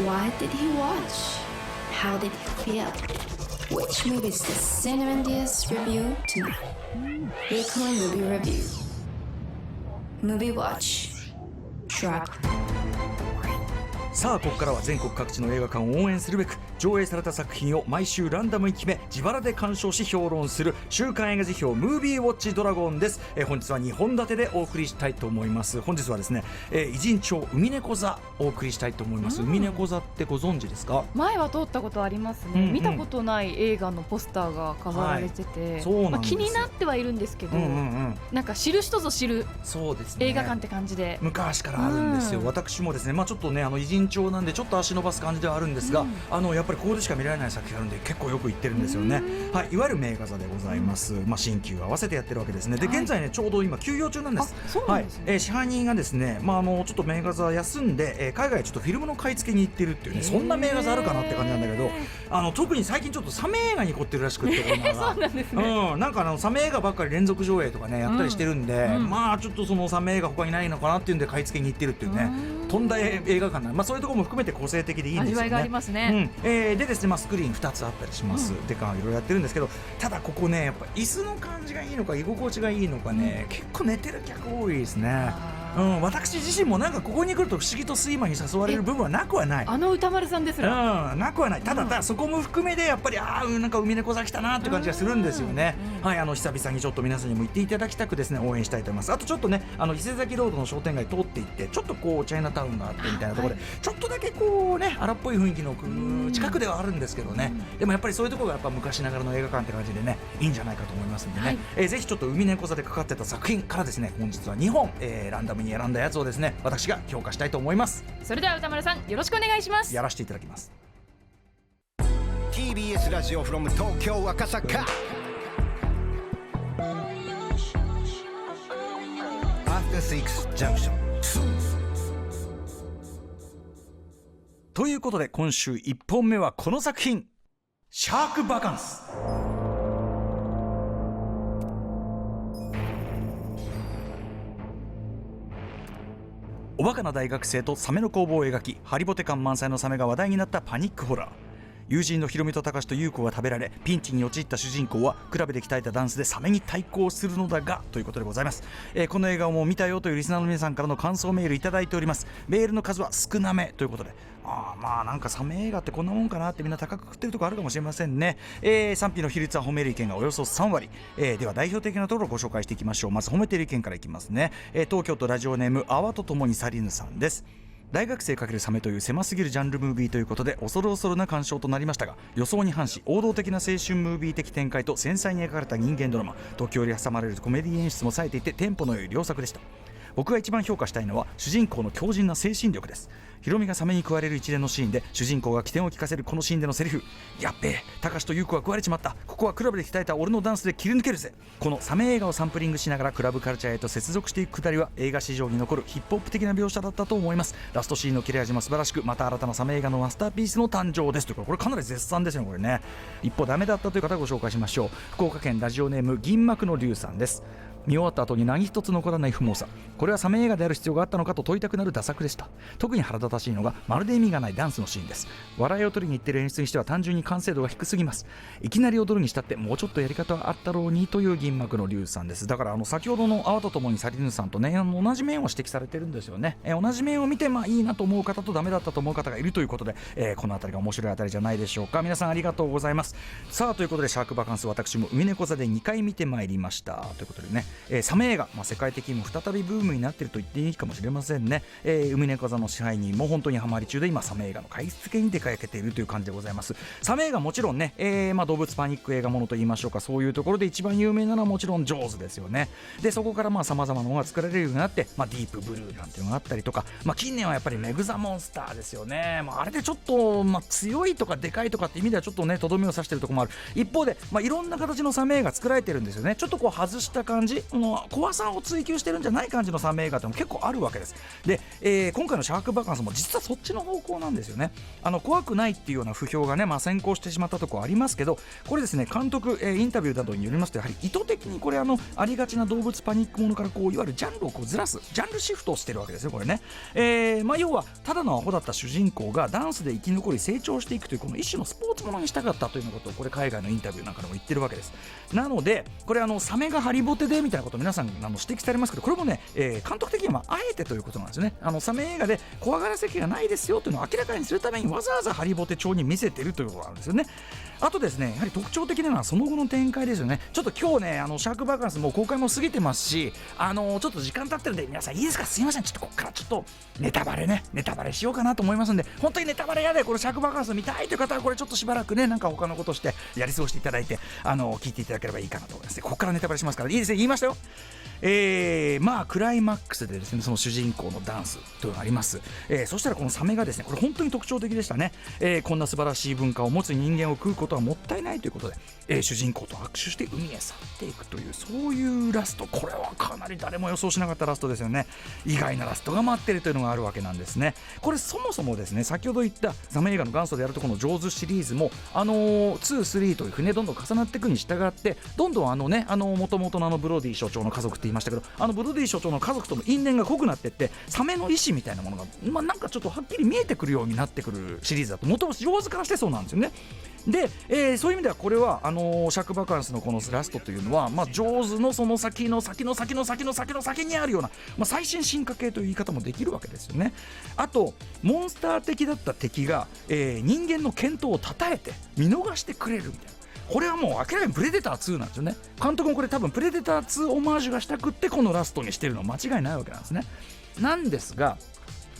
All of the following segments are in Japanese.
What did he watch? How did he feel? Which movies does Cinemandias review tonight? Weekly Movie Review. Movie Watch. Shrug. さあここからは全国各地の映画館を応援するべく上映された作品を毎週ランダムに決め自腹で鑑賞し評論する週刊映画辞表ムービーウォッチドラゴンです。本日は2本立てでお送りしたいと思います。本日はですね、偉人帳海猫座お送りしたいと思います。海猫座ってご存知ですか？前は通ったことありますね、見たことない映画のポスターが飾られてて、そうなんです。気になってはいるんですけど、なんか知る人ぞ知るそうですね、映画館って感じで昔からあるんですよ。私もですね、ちょっとね偉人帳なんでちょっと足伸ばす感じではあるんですが、やっぱりここでしか見られない作品あるんで結構よく行ってるんですよね。はい、いわゆる名画座でございます。新旧合わせてやってるわけですね。で、現在ねちょうど今休業中なんです。そうなんですね。はい、支配人がですね、ちょっと名画座休んで、海外ちょっとフィルムの買い付けに行ってるっていうね、そんな名画座あるかなって感じなんだけど、特に最近ちょっとサメ映画に凝ってるらしくって、そうなんですね。なんかサメ映画ばっかり連続上映とかねやったりしてるんで、ちょっとそのサメ映画他にないのかなっていうんで買い付けに行ってるっていうね、とんだ映画館な、そういうところも含めて個性的でいいんですよね。味わいがありますね。でですね、スクリーン2つあったりします。でかいろいろやってるんですけど、ただここねやっぱ椅子の感じがいいのか居心地がいいのかね、結構寝てる客多いですね。私自身もなんかここに来ると不思議と睡魔に誘われる部分はなくはない。歌丸さんですら、なくはない。ただそこも含めでやっぱりなんか海猫座来たなって感じがするんですよね。はい、久々にちょっと皆さんにも行っていただきたくですね応援したいと思います。あとちょっとね伊勢崎ロードの商店街通っていってちょっとこうチャイナタウンがあってみたいなところで、ちょっとだけこうね荒っぽい雰囲気の近くではあるんですけどね、でもやっぱりそういうところがやっぱ昔ながらの映画館って感じでねいいんじゃないかと思いますんでね、ぜひちょっと海猫座でかかってた作品からですね本日は2本、ランダムに選んだやつをですね私が評価したいと思います。それでは歌丸さんよろしくお願いします。やらせていただきます。 TBS ラジオ from 東京赤坂 After 6 Junction ということで今週1本目はこの作品、シャークバカンス。おバカな大学生とサメの攻防を描きハリボテ感満載のサメが話題になったパニックホラー。友人のヒロミとタカシとユウコが食べられピンチに陥った主人公はクラブで鍛えたダンスでサメに対抗するのだがということでございます。この映画をもう見たよというリスナーの皆さんからの感想メールいただいております。メールの数は少なめということで、なんかサメ映画ってこんなもんかなってみんな高く食ってるとこあるかもしれませんね。賛否の比率は褒める意見がおよそ3割。では代表的なところをご紹介していきましょう。まず褒めてる意見からいきますね。東京都ラジオネーム泡とともにサリヌさんです。大学生×サメという狭すぎるジャンルムービーということで恐る恐るな鑑賞となりましたが、予想に反し王道的な青春ムービー的展開と繊細に描かれた人間ドラマ、時折挟まれるコメディ演出も冴えていてテンポの良い良作でした。僕が一番評価したいのは主人公の強靭な精神力です。ヒロミがサメに食われる一連のシーンで主人公が起点を聞かせるこのシーンでのセリフ、やっべえタカシとユウコが食われちまった、ここはクラブで鍛えた俺のダンスで切り抜けるぜ。このサメ映画をサンプリングしながらクラブカルチャーへと接続していくくだりは映画史上に残るヒップホップ的な描写だったと思います。ラストシーンの切れ味も素晴らしく、また新たなサメ映画のマスターピースの誕生ですというか、これかなり絶賛ですねこれね。一方ダメだったという方をご紹介しましょう。福岡県ラジオネーム銀幕の龍さんです。見終わった後に何一つ残らない不毛さ、これはサメ映画である必要があったのかと問いたくなるダ作でした。特に腹立たしいのがまるで意味がないダンスのシーンです。笑いを取りに行っている演出にしては単純に完成度が低すぎます。いきなり踊るにしたってもうちょっとやり方はあったろうにという銀幕の龍さんです。だから先ほどの泡とともにサリヌさんとね同じ面を指摘されてるんですよね。同じ面を見ていいなと思う方とダメだったと思う方がいるということで、このあたりが面白いあたりじゃないでしょうか。皆さんありがとうございます。さあということでシャークバカンス私も海猫座で2回見てまいりましたということでね、サメ映画世界的にも再びブームになっていると言っていいかもしれませんね。海猫座の支配人も本当にハマり中で今サメ映画の買い付けに出かけているという感じでございます。サメ映画もちろんね、動物パニック映画ものと言いましょうか、そういうところで一番有名なのはもちろんジョーズですよね。でそこから様々なものが作られるようになって、ディープブルーなんていうのがあったりとか、近年はやっぱりメグザモンスターですよね。あれでちょっと、強いとかでかいとかって意味ではちょっとねとどめを刺しているところもある。一方で、いろんな形のサメ映画作られてるんですよね。ちょっとこう外した感じ、この怖さを追求してるんじゃない感じのサメ映画ってのも結構あるわけです。で、今回のシャークバカンスも実はそっちの方向なんですよね。怖くないっていうような不評がね、先行してしまったところありますけど、これですね、監督、インタビューなどによりますと、やはり意図的にこれありがちな動物パニックものからいわゆるジャンルをずらすジャンルシフトをしてるわけですよこれね。要はただのアホだった主人公がダンスで生き残り成長していくというこの一種のスポーツものにしたかったというようなことをこれ海外のインタビューなんかでも言ってるわけです。なのでこれサメがハリボテでみたいなことを皆さん指摘されますけど、これもね、監督的にはあえてということなんですよね。サメ映画で怖がらせ気がないですよというのを明らかにするためにわざわざハリボテ調に見せてるということなんですよね。あとですね、やはり特徴的なのはその後の展開ですよね。ちょっと今日ねシャークバカンスもう公開も過ぎてますし、ちょっと時間経ってるんで皆さんいいですか、すいません、ちょっとここからちょっとネタバレしようかなと思いますんで、本当にネタバレやでこのシャークバカンス見たいという方はこれちょっとしばらくねなんか他のことしてやり過ごしていただいて聞いていただければいいかなと思いますね。ここからネタバレしますからいいですね、言いましたよ。クライマックスでですねその主人公のダンスというのがあります。そしたらこのサメがですねこれ本当に特徴的でしたね。こんな素晴らしい文化を持つ人間を食うことはもったいないということで、主人公と握手して海へ去っていくというそういうラスト、これはかなり誰も予想しなかったラストですよね。意外なラストが待っているというのがあるわけなんですね。これそもそもですね先ほど言ったサメ映画の元祖であるとこのジョーズシリーズも2、3という船どんどん重なっていくに従ってどんどん元々のブロディ所長の家族って言いましたけどブロディ所長の家族との因縁が濃くなっていってサメの意志みたいなものが、なんかちょっとはっきり見えてくるようになってくるシリーズだと元々ジョーズからしてそうなんですよね。で、そういう意味ではこれはシャークバカンスのこのラストというのは、ジョーズのその先の先の先の先の先の先にあるような、最新進化系という言い方もできるわけですよね。あとモンスター的だった敵が、人間の健闘を称えて見逃してくれるみたいな、これはもう明らかにプレデター2なんですよね。監督もこれ多分プレデター2オマージュがしたくってこのラストにしてるのは間違いないわけなんですね。なんですが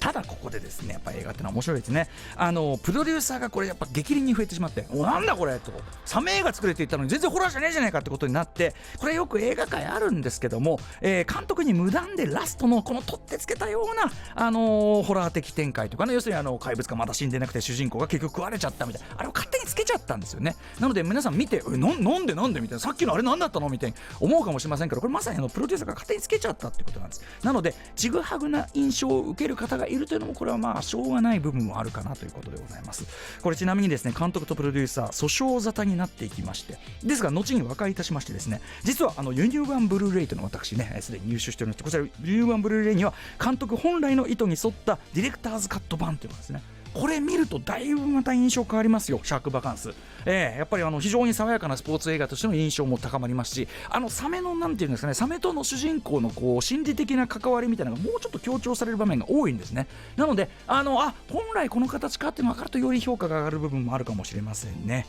ただここでですねやっぱ映画ってのは面白いですね。プロデューサーがこれやっぱ激鱗に増えてしまって、なんだこれとサメ映画作れって言ったのに全然ホラーじゃねえじゃないかってことになって、これよく映画界あるんですけども、監督に無断でラストのこの取ってつけたようなホラー的展開とかね、要するに怪物がまだ死んでなくて主人公が結局食われちゃったみたいな、あれを勝手につけちゃったんですよね。なので皆さん見てなんでみたいな、さっきのあれ何だったのみたいに思うかもしれませんけど、これまさにプロデューサーが勝手につけちゃったってことなんです。なのでちぐはぐな印象を受ける方がいるというのもこれはしょうがない部分もあるかなということでございます。これちなみにですね監督とプロデューサー訴訟沙汰になっていきまして、ですが後に和解いたしましてですね、実は輸入版ブルーレイというのを私ねすでに入手しておりまして、こちら輸入版ブルーレイには監督本来の意図に沿ったディレクターズカット版というのがですね、これ見るとだいぶまた印象変わりますよ。シャークバカンス、やっぱり非常に爽やかなスポーツ映画としての印象も高まりますし、サメのなんていうんですかね、サメとの主人公の心理的な関わりみたいなのがもうちょっと強調される場面が多いんですね。なので本来この形かっていうのが分かるとより評価が上がる部分もあるかもしれませんね。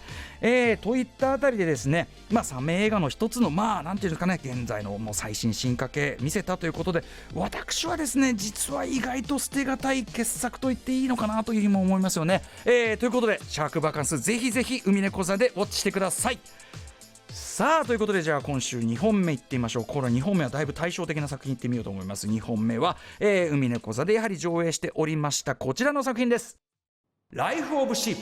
といったあたりでですね、サメ映画の一つのなんていうんですかね、現在のもう最新進化系見せたということで、私はですね実は意外と捨てがたい傑作と言っていいのかなというふうにも思いますよね。ということでシャークバカンスぜひぜひ海猫座でウォッチしてください。さあということでじゃあ今週2本目いってみましょう。これ2本目はだいぶ対照的な作品いってみようと思います。2本目は、海猫座でやはり上映しておりましたこちらの作品です。ライフオブシープ。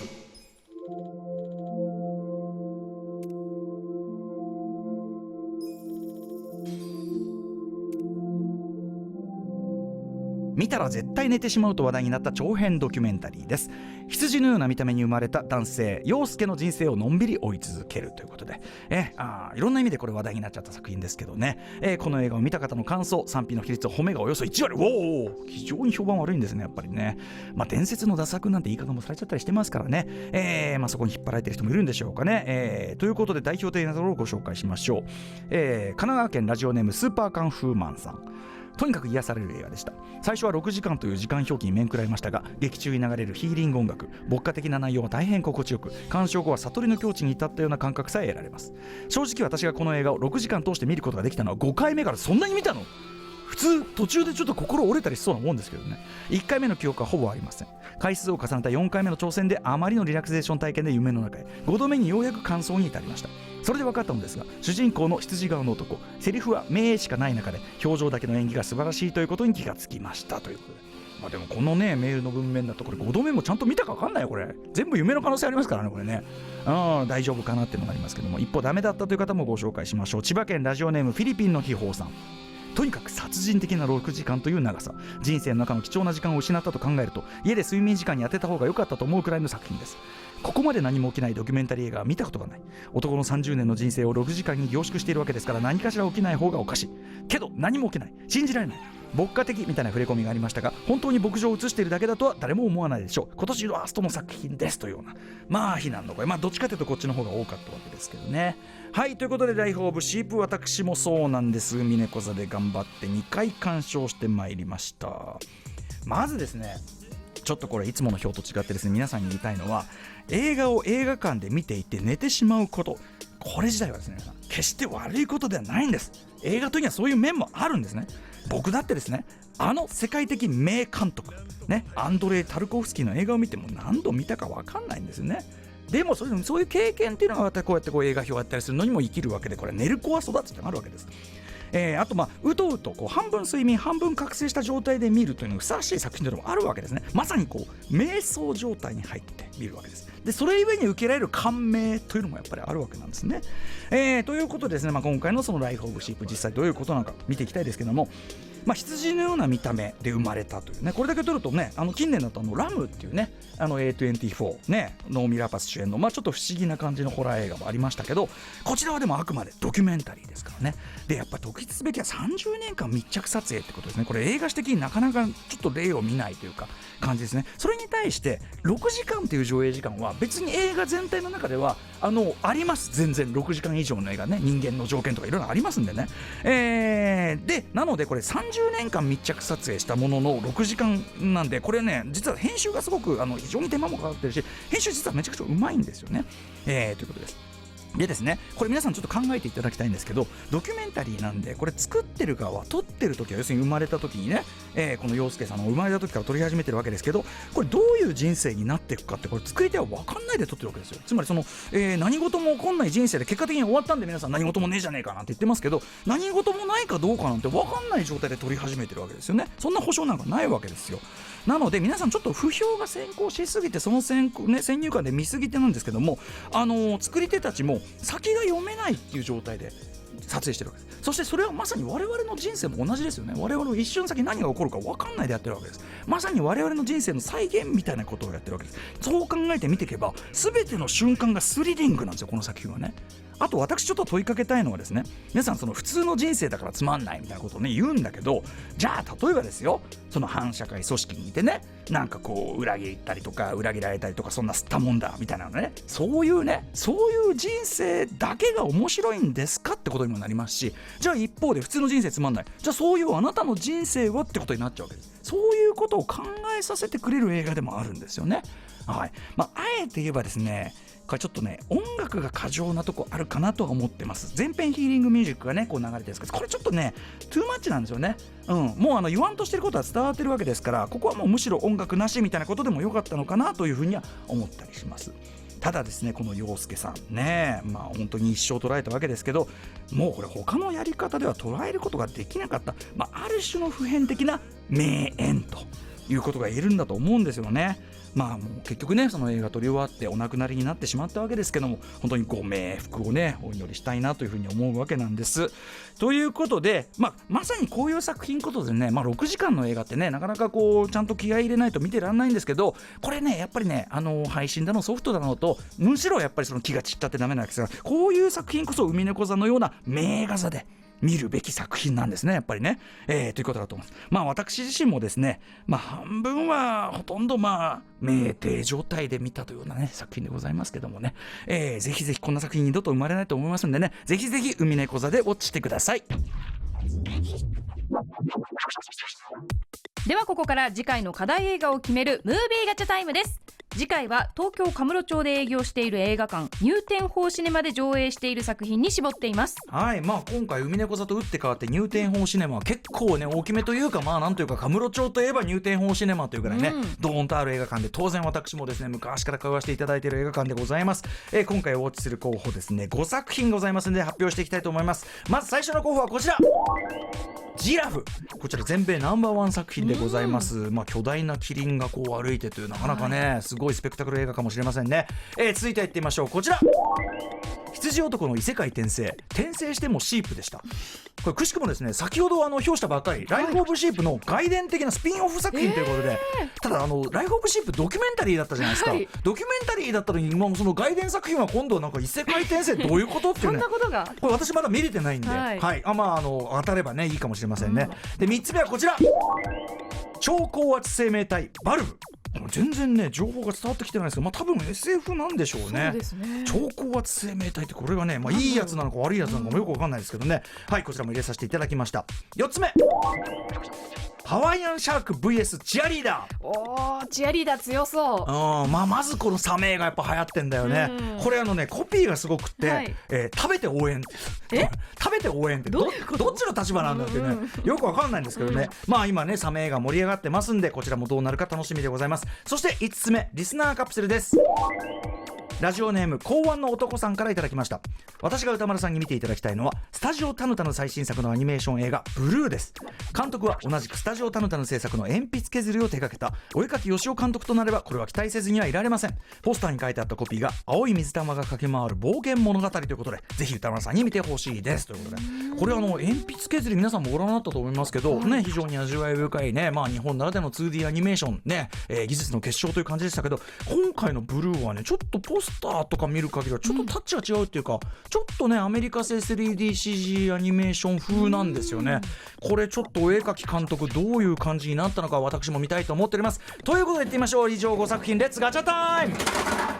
見たら絶対寝てしまうと話題になった長編ドキュメンタリーです。羊のような見た目に生まれた男性陽介の人生をのんびり追い続けるということで、いろんな意味でこれ話題になっちゃった作品ですけどね、この映画を見た方の感想、賛否の比率、褒めがおよそ1割。非常に評判悪いんですねやっぱりね。伝説のダ作なんて言い方もされちゃったりしてますからね、そこに引っ張られてる人もいるんでしょうかね。ということで代表的なところをご紹介しましょう。神奈川県ラジオネームスーパーカンフーマンさん。とにかく癒される映画でした。最初は6時間という時間表記に面食らいましたが、劇中に流れるヒーリング音楽、牧歌的な内容は大変心地よく、鑑賞後は悟りの境地に至ったような感覚さえ得られます。正直私がこの映画を6時間通して見ることができたのは5回目から。そんなに見たの？普通途中でちょっと心折れたりしそうなもんですけどね。1回目の記憶はほぼありません。回数を重ねた4回目の挑戦であまりのリラクゼーション体験で夢の中へ、5度目にようやく感想に至りました。それで分かったのですが、主人公の羊顔の男、セリフは名しかない中で表情だけの演技が素晴らしいということに気がつきましたということで、まあ、でもこのねメールの文面だとこれ5度目もちゃんと見たか分かんないよ。これ全部夢の可能性ありますからねこれね。大丈夫かなっていうのがありますけども、一方ダメだったという方もご紹介しましょう。千葉県ラジオネームフィリピンの秘宝さん。とにかく殺人的な6時間という長さ、人生の中の貴重な時間を失ったと考えると家で睡眠時間に当てた方が良かったと思うくらいの作品です。ここまで何も起きないドキュメンタリー映画は見たことがない。男の30年の人生を6時間に凝縮しているわけですから、何かしら起きない方がおかしいけど何も起きない、信じられない、牧歌的みたいな触れ込みがありましたが、本当に牧場を映しているだけだとは誰も思わないでしょう。今年ワーストの作品ですというような、まあ非難の声、まあどっちかというとこっちの方が多かったわけですけどね。はい、ということでライフオブシープ、私もそうなんです。峰子座で頑張って2回鑑賞してまいりました。まずですね、ちょっとこれいつもの表と違ってですね、皆さんに言いたいのは、映画を映画館で見ていて寝てしまうこと、これ自体はですね決して悪いことではないんです。映画というにはそういう面もあるんですね。僕だってですね、世界的名監督ね、アンドレイ・タルコフスキーの映画を見ても何度見たか分かんないんですよね。でもそういう経験っていうのがまたこうやって映画表をやったりするのにも生きるわけで、これ寝る子は育つってあるわけです。あとうとうと半分睡眠半分覚醒した状態で見るというのがふさわしい作品というのもあるわけですね。まさに瞑想状態に入って見るわけです。でそれゆえに受けられる感銘というのもやっぱりあるわけなんですね。ということでですね、今回のそのライフオブシープ、実際どういうことなのか見ていきたいですけども、羊のような見た目で生まれたというね、これだけ取るとね、近年だとラムっていうね、A24 ね、ノーミラーパス主演のちょっと不思議な感じのホラー映画もありましたけど、こちらはでもあくまでドキュメンタリーですからね。でやっぱり特筆すべきは30年間密着撮影ってことですね。これ映画史的になかなかちょっと例を見ないというか感じですね。それに対して6時間という上映時間は別に映画全体の中ではあります。全然6時間以上の映画ね、人間の条件とかいろいろありますんでね。でなのでこれ30年間密着撮影したものの6時間なんで、これね実は編集がすごく非常に手間もかかってるし、編集実はめちゃくちゃうまいんですよね。ということです。でですね、これ皆さんちょっと考えていただきたいんですけど、ドキュメンタリーなんで、これ作ってる側は撮ってる時は要するに生まれた時にね、この陽介さんの生まれた時から撮り始めてるわけですけど、これどういう人生になっていくかってこれ作り手は分かんないで撮ってるわけですよ。つまり何事も起こんない人生で結果的に終わったんで皆さん何事もねえじゃねえかなんて言ってますけど、何事もないかどうかなんて分かんない状態で撮り始めてるわけですよね。そんな保証なんかないわけですよ。なので皆さんちょっと不評が先行しすぎて、その先入観で見すぎてなんですけども、作り手たちも先が読めないっていう状態で撮影してるわけです。そしてそれはまさに我々の人生も同じですよね。我々の一瞬先何が起こるか分かんないでやってるわけです。まさに我々の人生の再現みたいなことをやってるわけです。そう考えてみていけば全ての瞬間がスリリングなんですよ、この作品はね。あと私ちょっと問いかけたいのはですね、皆さん普通の人生だからつまんないみたいなことをね言うんだけど、じゃあ例えばですよ、反社会組織にいてね、なんか裏切ったりとか裏切られたりとか、そんな吸ったもんだみたいなのね、そういう人生だけが面白いんですかってことにもなりますし、じゃあ一方で普通の人生つまんない、じゃあそういうあなたの人生はってことになっちゃうわけです。そういうことを考えさせてくれる映画でもあるんですよね。はい。あえて言えばですね、これちょっとね音楽が過剰なとこあるかなとは思ってます。前編ヒーリングミュージックがね流れてるんですけど、これちょっとねトゥーマッチなんですよね。もう言わんとしてることは伝わってるわけですから、ここはもうむしろ音楽なしみたいなことでもよかったのかなというふうには思ったりします。ただですね、この陽介さんね、本当に一生捉えたわけですけど、もうこれ他のやり方では捉えることができなかった、ある種の普遍的な名演ということが言えるんだと思うんですよね。もう結局ね、その映画撮り終わってお亡くなりになってしまったわけですけども、本当にご冥福をねお祈りしたいなというふうに思うわけなんです。ということで、まさにこういう作品ことでね、6時間の映画ってねなかなかちゃんと気合い入れないと見てらんないんですけど、これねやっぱりね配信だのソフトだのとむしろやっぱりその気が散ったってダメなんですが、こういう作品こそ海猫座のような名画座で見るべき作品なんですね、やっぱりね。ということだと思います。私自身もですね、半分はほとんど酩酊状態で見たというようなね作品でございますけどもね、ぜひぜひこんな作品二度と生まれないと思いますんでね、ぜひぜひ海猫座でウォッチしてください。ではここから次回の課題映画を決めるムービーガチャタイムです。次回は東京カムロ町で営業している映画館入店法シネマで上映している作品に絞っています。はい、今回海猫座と打って変わって入店法シネマは結構ね大きめというか、なんというかカムロ町といえば入店法シネマというぐらいね、ドーンとある映画館で、当然私もですね昔から通わせていただいている映画館でございます。今回ウォッチする候補ですね5作品ございますので発表していきたいと思います。まず最初の候補はこちら。ジラフ、こちら全米ナンバーワン作品でございます、巨大なキリンがこう歩いてというなかなかね、すごいスペクタクル映画かもしれませんね。続いていってみましょう。こちら羊男の異世界転生してもシープでした。これくしくもですね、先ほど表したばっかり、ライフ・オブ・シープの外伝的なスピンオフ作品ということで、ただライフ・オブ・シープドキュメンタリーだったじゃないですか、はい、ドキュメンタリーだったのに今その外伝作品は今度はなんか異世界転生どういうことっていうねそんなことがこれ私まだ見れてないんで、はい当たればねいいかもしれませんね、で3つ目はこちら、超高圧生命体バルブ。全然ね情報が伝わってきてないですけど、多分 SF なんでしょうね。そうですね。超高圧生命体ってこれがね、いいやつなのか悪いやつなのかもよくわかんないですけどね、はい、こちらも入れさせていただきました。4つ目、ハワイアンシャーク VS チアリーダー。おー、チアリーダー強そう。まずこのサメがやっぱ流行ってんだよね、これコピーがすごくって、はい、食べて応援食べて応援ってどっちの立場なんだってね、よくわかんないんですけどね、今ねサメ映画盛り上がってますんで、こちらもどうなるか楽しみでございます。そして5つ目、リスナーカプセルです。ラジオネーム公安の男さんからいただきました。私が歌丸さんに見ていただきたいのはスタジオタヌタの最新作のアニメーション映画ブルーです。監督は同じくスタジオタヌタの制作の鉛筆削りを手掛けたお絵かきよしお監督となれば、これは期待せずにはいられません。ポスターに書いてあったコピーが青い水玉が駆け回る冒険物語ということで、ぜひ歌丸さんに見てほしいですということで、これ鉛筆削り皆さんもご覧になったと思いますけど、非常に味わい深いね、日本ならではの 2D アニメーションね、技術の結晶という感じでしたけど、今回のブルーはねちょっとポスターとか見る限りはちょっとタッチが違うっていうか、ちょっとねアメリカ製 3DCG アニメーション風なんですよね。これちょっとお絵描き監督どういう感じになったのか私も見たいと思っております。ということでいってみましょう。以上5作品レッツガチャタイム。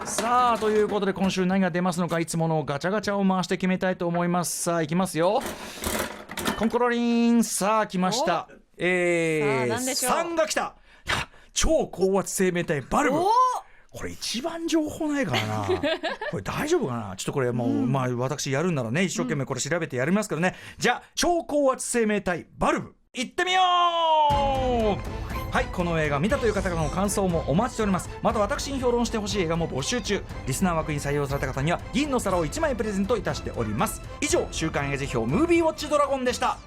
さあということで今週何が出ますのか、いつものガチャガチャを回して決めたいと思います。さあいきますよ、コンコロリン。さあ来ました。何でしょう。3が来た。超高圧生命体バルブ。これ一番情報ないからなこれ大丈夫かな。ちょっとこれもう、私やるんならね一生懸命これ調べてやりますけどね、じゃあ超高圧生命体バルブいってみよう。はい、この映画見たという方からの感想もお待ちしております。また私に評論してほしい映画も募集中。リスナー枠に採用された方には銀の皿を1枚プレゼントいたしております。以上週刊映画辞表ムービーウォッチドラゴンでした。